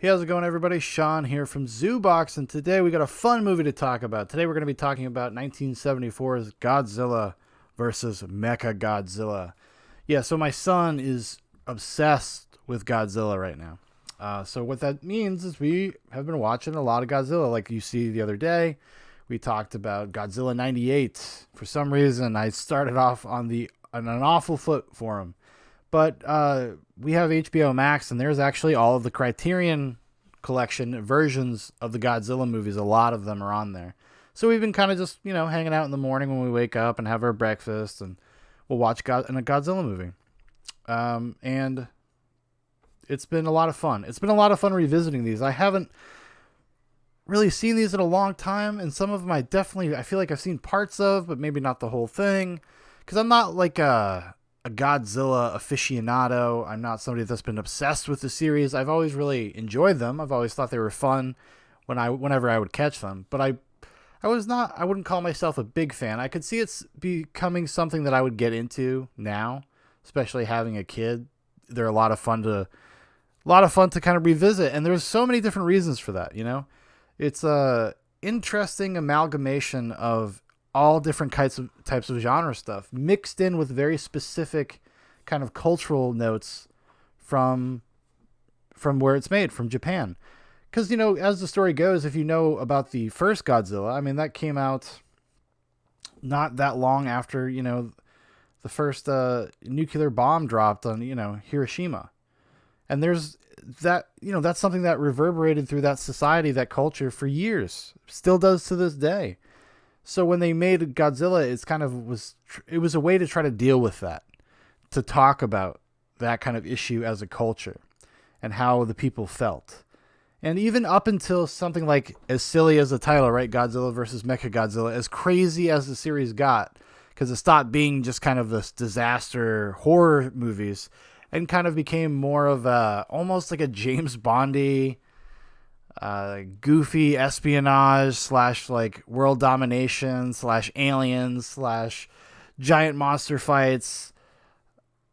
Hey, how's it going, everybody? Shaun here from Zoobox, and today we got a fun movie to talk about. Today we're going to be talking about 1974's Godzilla versus Mechagodzilla. Yeah, so my son is obsessed with Godzilla right now. So what that means is we have been watching a lot of Godzilla. Like you see the other day, we talked about Godzilla '98. For some reason, I started off on an awful foot for him. But we have HBO Max, and there's actually all of the Criterion collection versions of the Godzilla movies. A lot of them are on there. So we've been kind of just, hanging out in the morning when we wake up and have our breakfast, and we'll watch a Godzilla movie. And it's been a lot of fun. It's been a lot of fun revisiting these. I haven't really seen these in a long time, and some of them I feel like I've seen parts of, but maybe not the whole thing. Because I'm not like a Godzilla aficionado. I'm not somebody that's been obsessed with the series. I've always really enjoyed them. I've always thought they were fun whenever I would catch them. But I wouldn't call myself a big fan. I could see it's becoming something that I would get into now, especially having a kid. They're a lot of fun to kind of revisit, and there's so many different reasons for that. It's a interesting amalgamation of all different types of genre stuff mixed in with very specific kind of cultural notes from where it's made, from Japan. Because as the story goes, if you know about the first Godzilla, I mean, that came out not that long after the first nuclear bomb dropped on Hiroshima. And there's that's something that reverberated through that society, that culture, for years, still does to this day. So when they made Godzilla, it was a way to try to deal with that, to talk about that kind of issue as a culture and how the people felt. And even up until something like as silly as the title, right? Godzilla versus Mechagodzilla, as crazy as the series got, because it stopped being just kind of this disaster horror movies and kind of became more of almost like a James Bondy, goofy espionage slash like world domination slash aliens slash giant monster fights.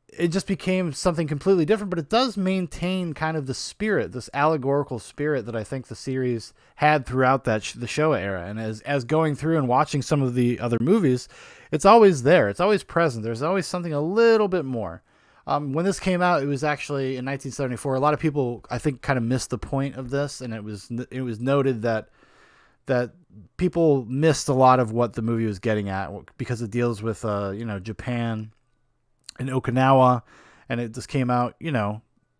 It just became something completely different, but it does maintain kind of the spirit, this allegorical spirit that I think the series had throughout the Showa era. And as going through and watching some of the other movies, it's always there. It's always present. There's always something a little bit more. When this came out, it was actually in 1974. A lot of people, I think, kind of missed the point of this, and it was noted that people missed a lot of what the movie was getting at because it deals with Japan and Okinawa, and it just came out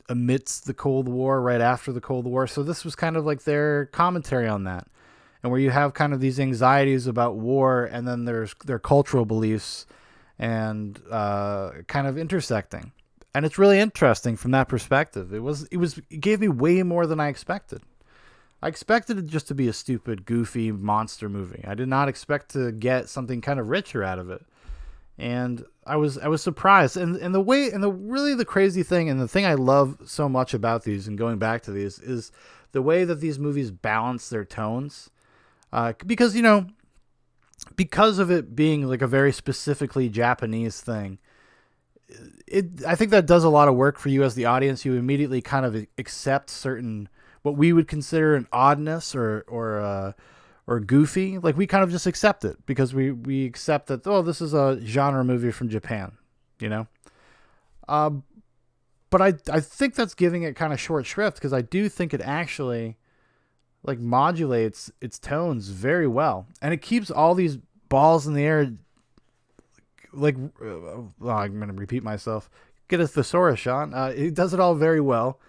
amidst the Cold War, right after the Cold War. So this was kind of like their commentary on that, and where you have kind of these anxieties about war, and then there's their cultural beliefs and kind of intersecting. And it's really interesting from that perspective. It gave me way more than I expected. I expected it just to be a stupid, goofy monster movie. I did not expect to get something kind of richer out of it. And I was surprised. And the crazy thing, and the thing I love so much about these and going back to these, is the way that these movies balance their tones. Because of it being like a very specifically Japanese thing, I think that does a lot of work for you as the audience. You immediately kind of accept certain what we would consider an oddness or goofy. Like, we kind of just accept it because we accept that, oh, this is a genre movie from Japan, But I think that's giving it kind of short shrift, because I do think it actually like modulates its tones very well, and it keeps all these balls in the air. Like, I'm going to repeat myself. Get a thesaurus, Shaun. It does it all very well,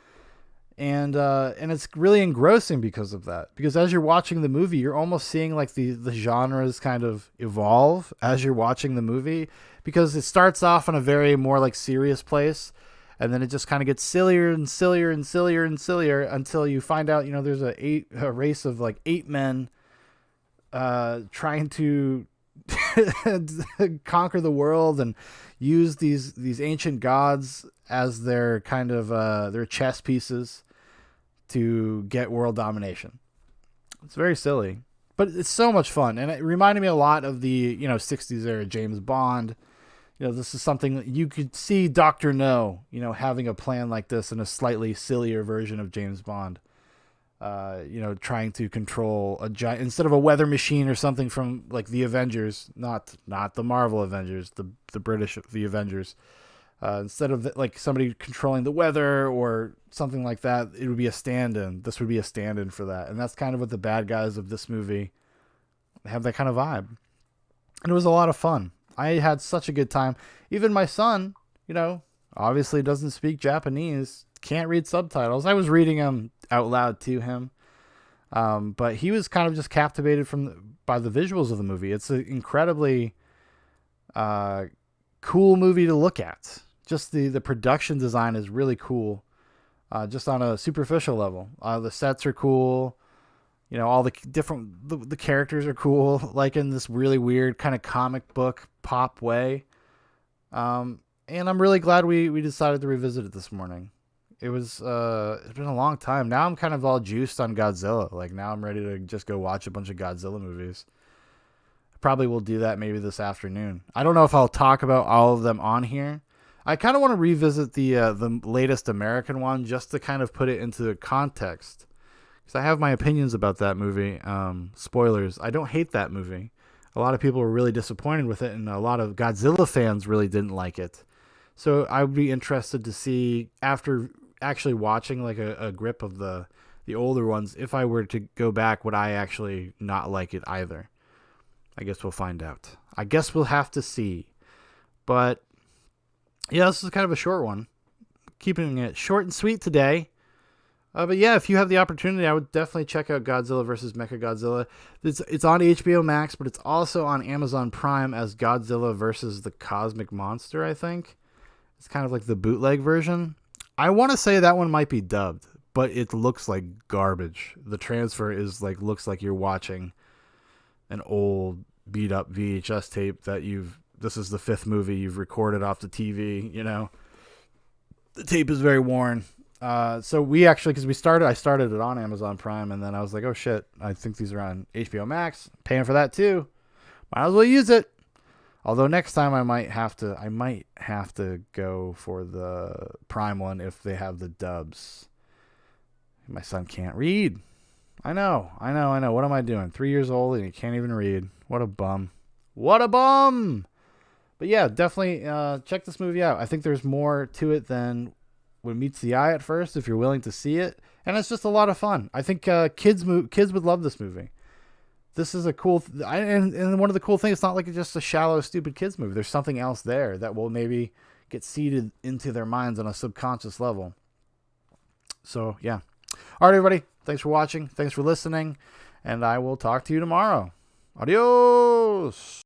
and it's really engrossing because of that. Because as you're watching the movie, you're almost seeing like the genres kind of evolve as you're watching the movie, because it starts off in a very more like serious place, and then it just kind of gets sillier and sillier and sillier and sillier until you find out there's a race of like 8 men trying to conquer the world and use these ancient gods as their kind of their chess pieces to get world domination. It's very silly, but it's so much fun, and it reminded me a lot of the 60s era James Bond. This is something that you could see Dr. No, having a plan like this in a slightly sillier version of James Bond. trying to control a giant instead of a weather machine or something from like the Avengers, not the Marvel Avengers, the British the Avengers. Instead of like somebody controlling the weather or something like that, it would be a stand-in. This would be a stand-in for that, and that's kind of what the bad guys of this movie have, that kind of vibe. And it was a lot of fun. I had such a good time. Even my son, obviously doesn't speak Japanese, can't read subtitles. I was reading them out loud to him, but he was kind of just captivated by the visuals of the movie. It's an incredibly cool movie to look at. Just the production design is really cool, just on a superficial level. The sets are cool. All the different the characters are cool, like in this really weird kind of comic book pop way. And I'm really glad we decided to revisit it this morning. It's been a long time. Now I'm kind of all juiced on Godzilla. Like now I'm ready to just go watch a bunch of Godzilla movies. Probably will do that maybe this afternoon. I don't know if I'll talk about all of them on here. I kind of want to revisit the latest American one just to kind of put it into context, because I have my opinions about that movie. Spoilers. I don't hate that movie. A lot of people were really disappointed with it, and a lot of Godzilla fans really didn't like it. So I would be interested to see, after actually watching like a grip of the older ones, if I were to go back, would I actually not like it either? I guess we'll find out. I guess we'll have to see. But yeah, this is kind of a short one. Keeping it short and sweet today. But yeah, if you have the opportunity, I would definitely check out Godzilla vs. Mechagodzilla. It's on HBO Max, but it's also on Amazon Prime as Godzilla vs. the Cosmic Monster, I think. It's kind of like the bootleg version. I want to say that one might be dubbed, but it looks like garbage. The transfer looks like you're watching an old beat up VHS tape that this is the 5th movie you've recorded off the TV, The tape is very worn. So we actually, because I started it on Amazon Prime, and then I was like, oh shit, I think these are on HBO Max. I'm paying for that too. Might as well use it. Although next time I might have to go for the Prime one if they have the dubs. My son can't read. I know. What am I doing? 3 years old and he can't even read. What a bum. But yeah, definitely check this movie out. I think there's more to it than what meets the eye at first, if you're willing to see it. And it's just a lot of fun. I think kids would love this movie. This is a cool... and one of the cool things, it's not like it's just a shallow, stupid kids movie. There's something else there that will maybe get seeded into their minds on a subconscious level. So, yeah. All right, everybody. Thanks for watching. Thanks for listening. And I will talk to you tomorrow. Adios.